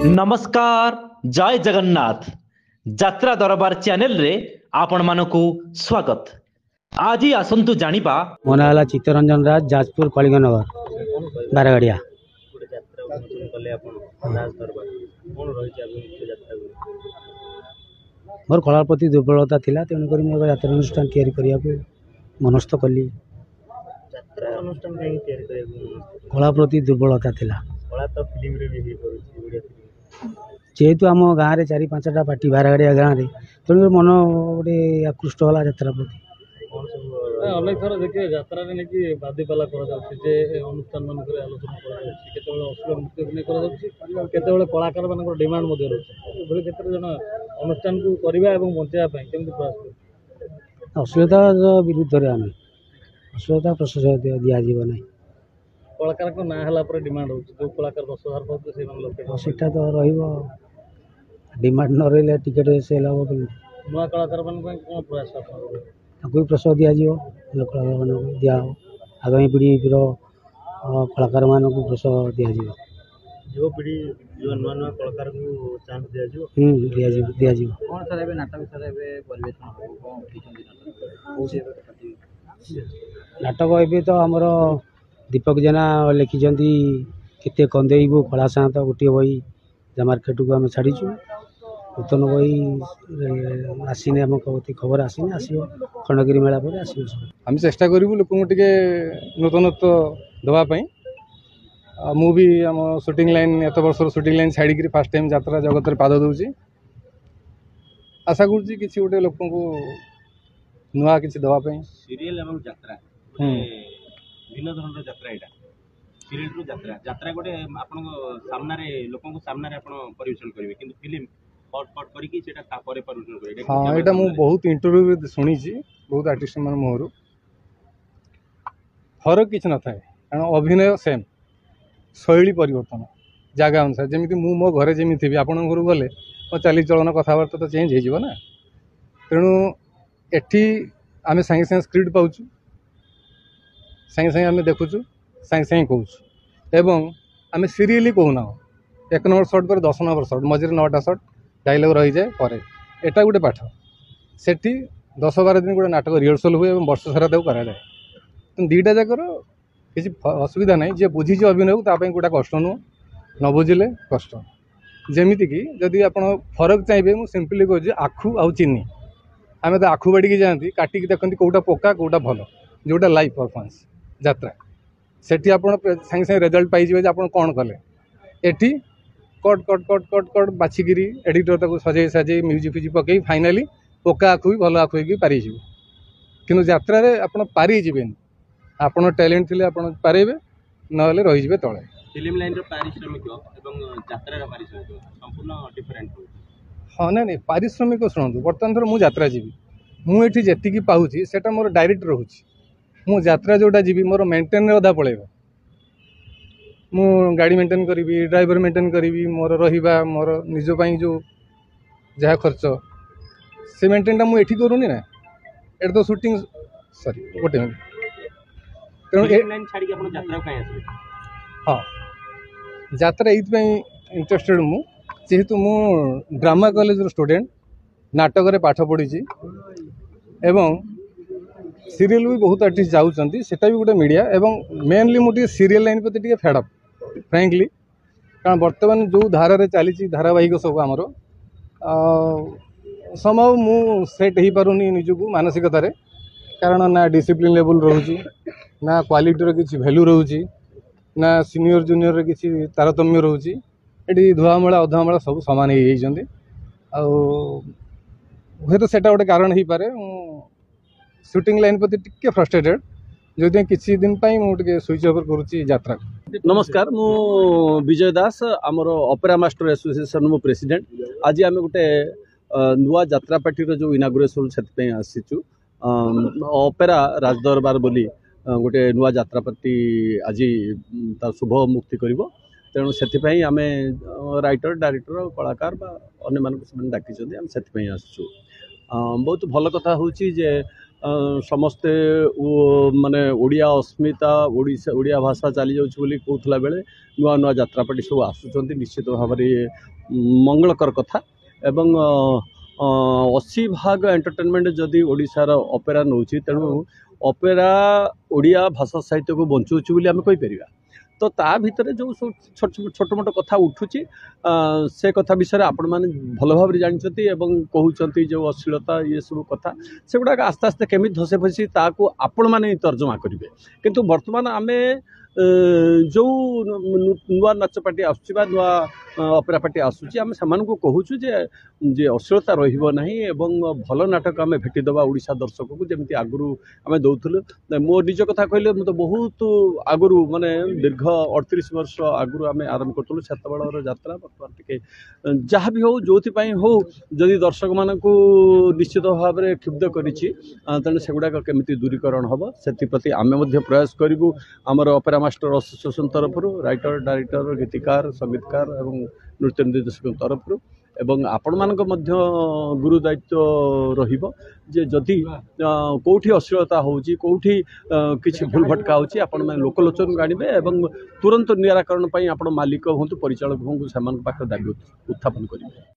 नमस्कार जय जगन्नाथ यात्रा दरबार चैनल रे आपण मानकु स्वागत। आज आसंतु जानिबा मो ना चित्तरंजन राज जाजपुर कलिंगनगर बारगाड़िया मोर कला प्रति दुर्बलता थिला तेणुक यात्रा अनुष्ठान तैयारी करने मनस्थ कली। कला प्रति दुर्बलता थिला जेहेतु आम गाँव में 4-5टा पार्टी बारगाड़िया गाँव में तेणुक मन गोटे आकृष्ट होला यात्रा प्रति। अनेक थर देखिए यात्रा नहीं बादीपाला अनुष्ठान मानक आलोचना कर कलाकार मान डिमांड रही क्षेत्र में अनुष्ठान को करवा बचाई केमती प्रयास अश्लीलता विरुद्ध आम अश्लीलता प्रशंसा दिज्व ना कलाकार को ना है डिमांड हो जो कलाकार 10,000 पाते सीटा तो डिमांड न रही टिकेट सेल हम कि नुआ कलाकार मान कौन प्रयास कोई प्रसव दिज्व कलाकार मान दिया आगामी पीढ़ी कलाकार मान प्रसव दिज्व युवा पीढ़ी जो नुआ नुआ कलाकार को चांस दिज्व कौन सर नाटक नाटक ए तो आमर दीपक जेना लिखिं केते कंदेबू कला सात गोटे बही जा मार्केट को आम छाड़ीचु नूतन बही आसने आम खबर आसने आसो खंडगिरी मेला पर आस आम चेष्टा करूँ लोक नूतनत्व देवाई मु भी आम शूटिंग लाइन एत वर्षर शूटिंग लाइन छाड़ी फास्ट टाइम यात्रा जगत पाद दूसरी आशा करुँच कि गोटे लोक नुआ कि देवाई सीरियल एवं यात्रा भिन्न धरण यात्रा यहाँ सीरियल टू यात्रा यात्रा गोटे आपण सामने लोक सामने परिवेशन करेंगे कि फिल्म कट कट करके परिवेशन करेंगे। हाँ यहाँ मुझे बहुत इंटरव्यू शुणी बहुत आर्टिस्ट मान मुहर फरक किसी न थाए कारण अभिनय सेम शैली परिवर्तन जगह अनुसार जमी मो घरे जमी थी आप घर गले मो चालीचलन कथबार्ता तो चेंज हो तेणु एटी आम सागे सागे स्क्रिप्ट पाऊँ सागे सागे आम देखुचु सागे सागे कहूँ एवं आम सीरियली कहूना 1 नंबर सर्ट पर 10 नंबर सर्ट मझे 9टा सर्ट डायलॉग रही जाए पर एटा गोटे पाठ सेठी 10-12 दिन गोटे नाटक रिहर्सल हुए और वर्ष सारा कराए तो दुईटा जाकर किसी असुविधा ना जी बुझी अभिनय को ताप गोटा कष्ट नुह न बुझे कष्ट जमीक जदि आप फरक चाहिए मुझे सिंपली कहूँ आखु आउ चीनी आम तो आखु बाड़ी जाती काटिकी देखते कौटा पक्का कौटा भल जोटा लाइव परफॉर्मेंस यात्रा सेठी आप सागे सागे रिजल्ट पाइबे आप कौन कले एटी कट कट कट कट कट बाछिकी एडिटर ताको सजे सजे म्यूजिक फ्यूजिक पकई फाइनाली पक्का आखु भी भल आखु पारि कि यात्रा आप पारि जीवेनि आप टैलेंट थे आप पारे ना रही तले फिल्म लाइन पारिश्रमिक एवं यात्रा पारिश्रमिक संपूर्ण डिफरेंट हाँ ना नहीं पारिश्रमिक शुणु बर्तमान थर मुझे यात्रा जी मुझे जी पाऊँगी से मोर डायरेक्ट रोचे मु यात्रा जोटा जी मोर मेंटेन अधा पड़ेगा मु गाड़ी मेंटेन करी ड्राइवर मेंटेन करी मोर रहा मोर निजपाई जो जहाँ खर्च से मेंटेन मुझे करूनी ना एट तो शूटिंग सॉरी गोटे मिनट तेणु हाँ यात्रा ये इंटरेस्टेड जेहेतु मु ड्रामा कॉलेज स्टूडेंट नाटक पाठ पढ़ी एवं सीरियल भी बहुत आर्टिस्ट जाऊँगी सेटा भी गोटे मीडिया एवं मेनली मुझे सीरियल लाइन प्रति फेडअप फ्रैंकली कारण बर्तमान जो धारा चली धारावाहिक सब आमर संभव मु सेट हो पारुनी निजक मानसिकतार कारण ना डिसिप्लिन लेवल रोचे ना क्वालिटीर किसी भैल्यू रोचे ना सीनियर जूनियर किसी तारतम्य रोचे ये धुआमूला अधुआमूला सब सामान हो तो सेटा गोटे कारण हो पारे शूटिंग लाइन प्रति टिके फ्रस्ट्रेटेड जो किसी दिन मुझे स्विच ओवर करुच्ची यात्रा। नमस्कार मु विजय दास आमर ऑपेरा मास्टर एसोसिएशन मो प्रेसिडेंट आज आम गोटे नुआ यात्रा पार्टी जो इनागुरेशन से आसीचु ऑपेरा राजदरबार बोली गोटे नुआ यात्रा पार्टी आज तार शुभ मुक्ति कर तेणु से आम राइटर डायरेक्टर कलाकार अन्य मानक डाकी से आसचु बहुत भल कथा हूँ जे समस्ते माने ओडिया अस्मिता ओडिया भाषा चली जाऊँगी कहूला बेले नुआ नुआ यात्रा पार्टी सब आसुँच निश्चित भाव में मंगलकर कथा एवं 80% एंटरटेनमेंट जदि ओडिशार ऑपेरा नौछि तेणु ऑपेरा ओडिया भाषा साहित्य को बंचुछि बोली आम कहि तो ता भितर जो छोट मोट कथा उठुची से कथा विषय आपण मैंने भल भाव जानते कहते जो अश्लीलता ये सब कथा से गुड़ाक आस्ते आस्ते केमी धसे फसी ताकू आपण मैंने तर्जमा करेंगे किंतु वर्तमान आमे जो नुआ नाच पार्टी आसुवा नुआ ऑपेरा पार्टी आसूची आम से कहूँ जे अश्लीलता रहा भल नाटक आम भेटिदेवा ओडिशा दर्शक को जमी आगु आम दौलू मो निज कथा कहले तो बहुत आगु माने दीर्घ 38 वर्ष आगु आम आरंभ करूँ से यात्रा बर्तमान टे जहाँ भी हो जो हो जदि दर्शक मान निश्चित भाव में क्षुब्ध कर सेगुड़ाक केमी दूरीकरण हम से आम प्रयास करूँ आमर ऑपेरा मास्टर एसोसिएशन तरफ राइटर डायरेक्टर गीतिकार संगीतकार एवं नृत्य निर्देशक तरफ एवं आपण मानक मध्य गुरु दायित्व रहिबो जे जदि कोठी अश्लीलता होउची कोठी किछि भूल भटका होउची आपण माने लोकलोचन गाणिबे एवं तुरंत निराकरण पई आपण मालिक होंतु परिचालक होंतु समान पाख दाबी उत्थापन करिवे।